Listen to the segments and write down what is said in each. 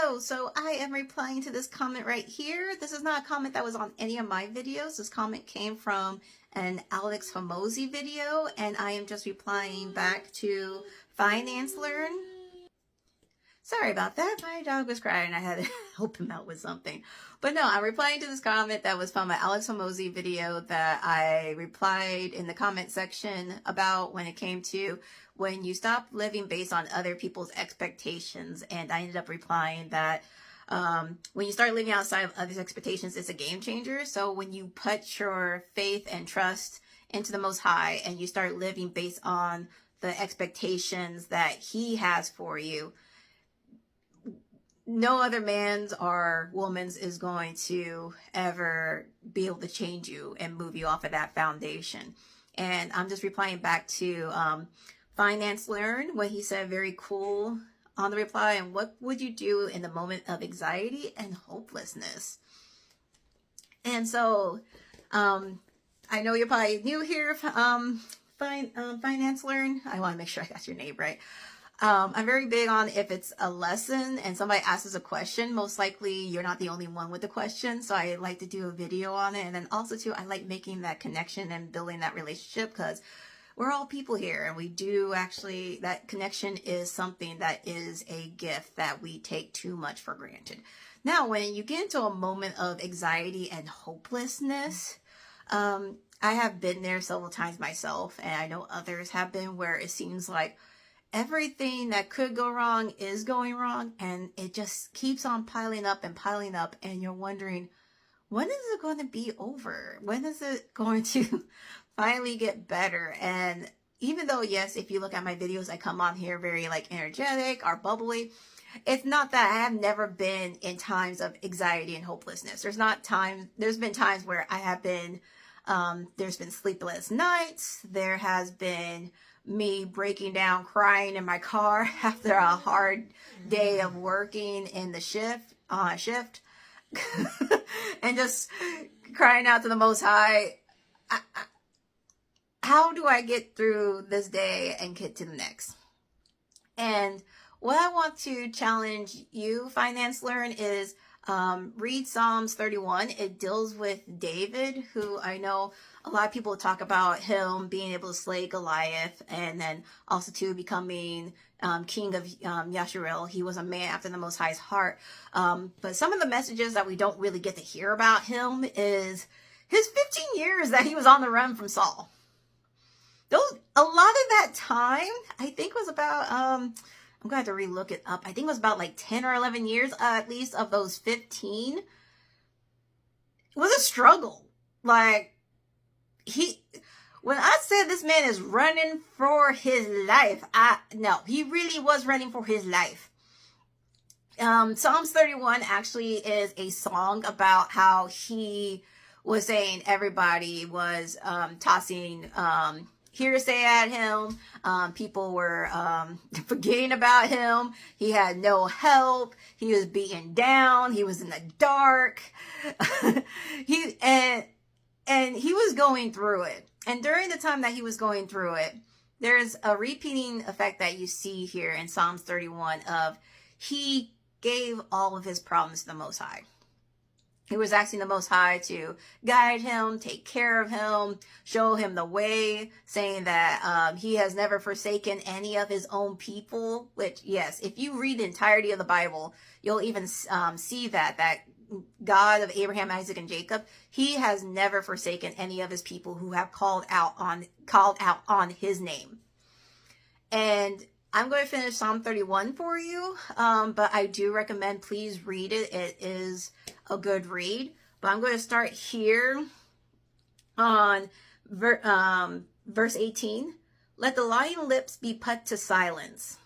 Hello, so I am replying to this comment right here. This is not a comment that was on any of my videos. This comment came from an Alex Hormozi video, and I am just replying back to Finance Learn. Sorry about that. My dog was crying. I had to help him out with something. But no, I'm replying to this comment that was from an Alex Hormozi video that I replied in the comment section about when it came to when you stop living based on other people's expectations. And I ended up replying that when you start living outside of others' expectations, it's a game changer. So when you put your faith and trust into the Most High and you start living based on the expectations that He has for you, no other man's or woman's is going to ever be able to change you and move you off of that foundation. And I'm just replying back to Finance Learn when he said very cool on the reply. And what would you do in the moment of anxiety and hopelessness? And so I know you're probably new here, Finance Learn. I want to make sure I got your name right. I'm very big on if it's a lesson and somebody asks us a question, most likely you're not the only one with the question. So I like to do a video on it. And then also too, I like making that connection and building that relationship because we're all people here and we do actually, that connection is something that is a gift that we take too much for granted. Now, when you get into a moment of anxiety and hopelessness, I have been there several times myself, and I know others have been, where it seems like everything that could go wrong is going wrong, and it just keeps on piling up, and you're wondering, when is it going to be over? When is it going to finally get better? And even though, yes, if you look at my videos, I come on here very like energetic or bubbly, it's not that I have never been in times of anxiety and hopelessness. There's been times where I have been, there's been sleepless nights. There has been me breaking down, crying in my car after a hard day of working in the shift, and just crying out to the Most High. How do I get through this day and get to the next? And what I want to challenge you, Finance Learn, is read Psalms 31. It deals with David, who I know a lot of people talk about him being able to slay Goliath, and then also to becoming king of Yasharel. He was a man after the Most High's heart. But some of the messages that we don't really get to hear about him is his 15 years that he was on the run from Saul. A lot of that time, I think, was about, I'm going to have to relook it up. I think it was about like 10 or 11 years, at least, of those 15. It was a struggle. Like, when I said this man is running for his life, no, he really was running for his life. Psalms 31 actually is a song about how he was saying everybody was tossing hearsay at him. People were forgetting about him. He had no help. He was beaten down. He was in the dark. And he was going through it. And during the time that he was going through it, there's a repeating effect that you see here in Psalms 31 of he gave all of his problems to the Most High. He was asking the Most High to guide him, take care of him, show him the way, saying that he has never forsaken any of his own people, which, yes, if you read the entirety of the Bible, you'll even see that God of Abraham, Isaac, and Jacob, he has never forsaken any of his people who have called out on his name. And I'm going to finish Psalm 31 for you, but I do recommend please read it. It is a good read. But I'm going to start here on verse 18. Let the lying lips be put to silence,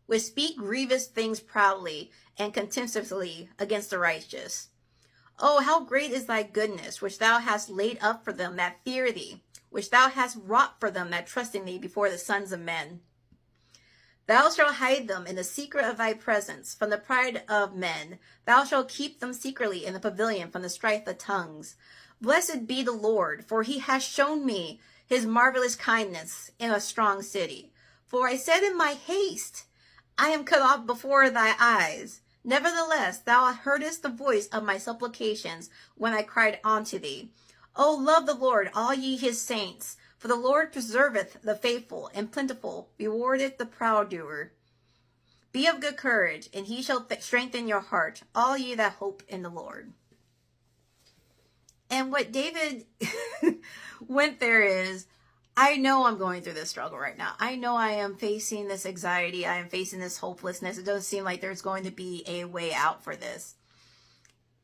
which speak grievous things proudly and contemptuously against the righteous. Oh, how great is thy goodness, which thou hast laid up for them that fear thee, which thou hast wrought for them that trust in thee before the sons of men. Thou shalt hide them in the secret of thy presence from the pride of men. Thou shalt keep them secretly in the pavilion from the strife of tongues. Blessed be the Lord, for he has shown me his marvelous kindness in a strong city. For I said in my haste, I am cut off before thy eyes. Nevertheless, thou heardest the voice of my supplications when I cried unto thee. O love the Lord, all ye his saints, for the Lord preserveth the faithful, and plentiful rewardeth the proud doer. Be of good courage, and he shall strengthen your heart, all ye that hope in the Lord. And what David went there is, I know I'm going through this struggle right now. I know I am facing this anxiety. I am facing this hopelessness. It doesn't seem like there's going to be a way out for this.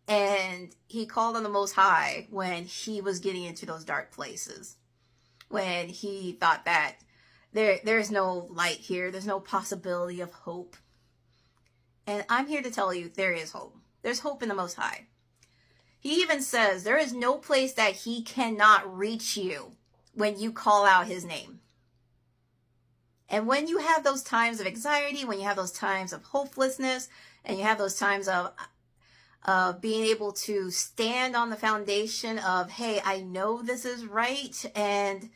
And he called on the Most High when he was getting into those dark places. When he thought that there's no light here. There's no possibility of hope. And I'm here to tell you there is hope. There's hope in the Most High. He even says there is no place that he cannot reach you when you call out his name. And when you have those times of anxiety, when you have those times of hopelessness, and you have those times of being able to stand on the foundation of, hey, I know this is right, and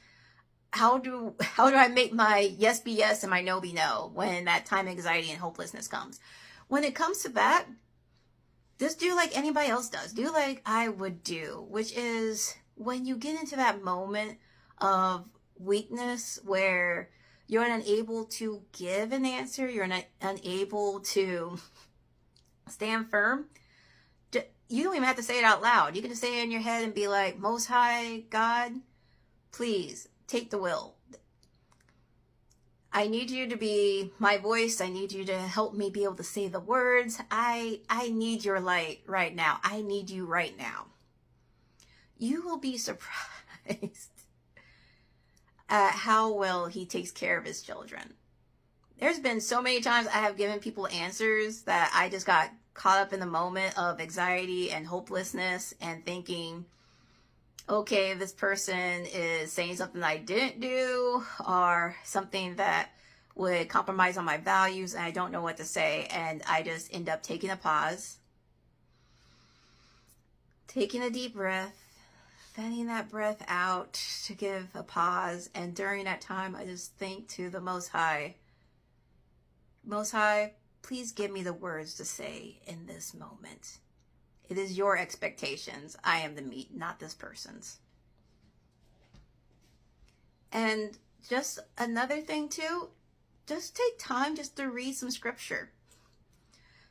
how do I make my yes be yes and my no be no when that time of anxiety and hopelessness comes? When it comes to that, just do like anybody else does. Do like I would do, which is when you get into that moment of weakness where you're unable to give an answer, you're unable to stand firm, you don't even have to say it out loud. You can just say it in your head and be like, Most High God, please take the will. I need you to be my voice. I need you to help me be able to say the words. I need your light right now. I need you right now. You will be surprised at how well he takes care of his children. There's been so many times I have given people answers that I just got caught up in the moment of anxiety and hopelessness and thinking, okay, this person is saying something I didn't do or something that would compromise on my values, and I don't know what to say. And I just end up taking a pause, taking a deep breath, fanning that breath out to give a pause. And during that time, I just think to the Most High, Most High, please give me the words to say in this moment. It is your expectations. I am the meat, not this person's. And just another thing too, just take time just to read some scripture.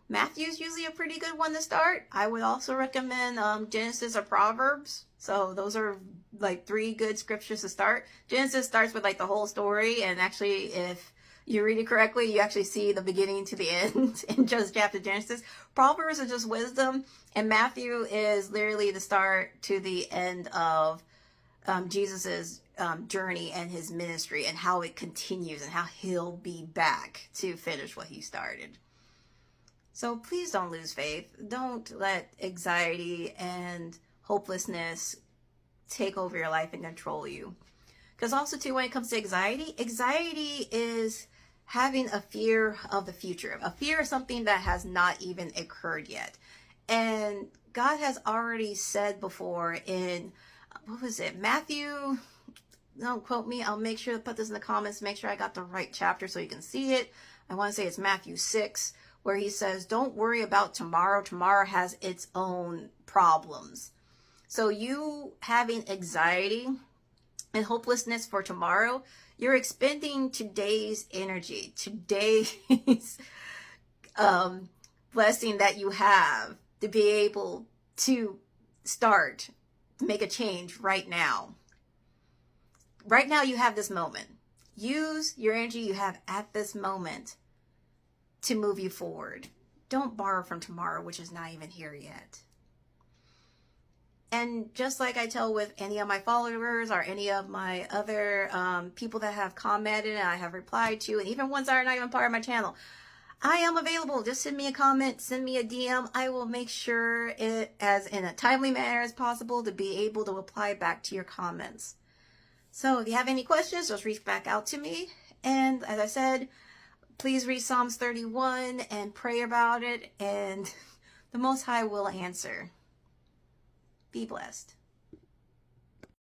Matthew's usually a pretty good one to start. I would also recommend Genesis or Proverbs. So those are like 3 good scriptures to start. Genesis starts with like the whole story, and actually if you read it correctly, you actually see the beginning to the end in just chapter Genesis. Proverbs is just wisdom, and Matthew is literally the start to the end of Jesus's journey and his ministry, and how it continues and how he'll be back to finish what he started. So please don't lose faith. Don't let anxiety and hopelessness take over your life and control you. Because also too, when it comes to anxiety is having a fear of the future, a fear of something that has not even occurred yet. And God has already said before in, what was it, Matthew, don't quote me, I'll make sure to put this in the comments, make sure I got the right chapter so you can see it. I want to say it's Matthew 6, where he says, don't worry about tomorrow. Tomorrow has its own problems. So you having anxiety and hopelessness for tomorrow, you're expending today's energy, today's blessing that you have to be able to start, to make a change right now. Right now you have this moment. Use your energy you have at this moment to move you forward. Don't borrow from tomorrow, which is not even here yet. And just like I tell with any of my followers or any of my other people that have commented and I have replied to, and even ones that are not even part of my channel, I am available. Just send me a comment, send me a DM. I will make sure it as in a timely manner as possible to be able to reply back to your comments. So if you have any questions, just reach back out to me. And as I said, please read Psalms 31 and pray about it, and the Most High will answer. Be blessed.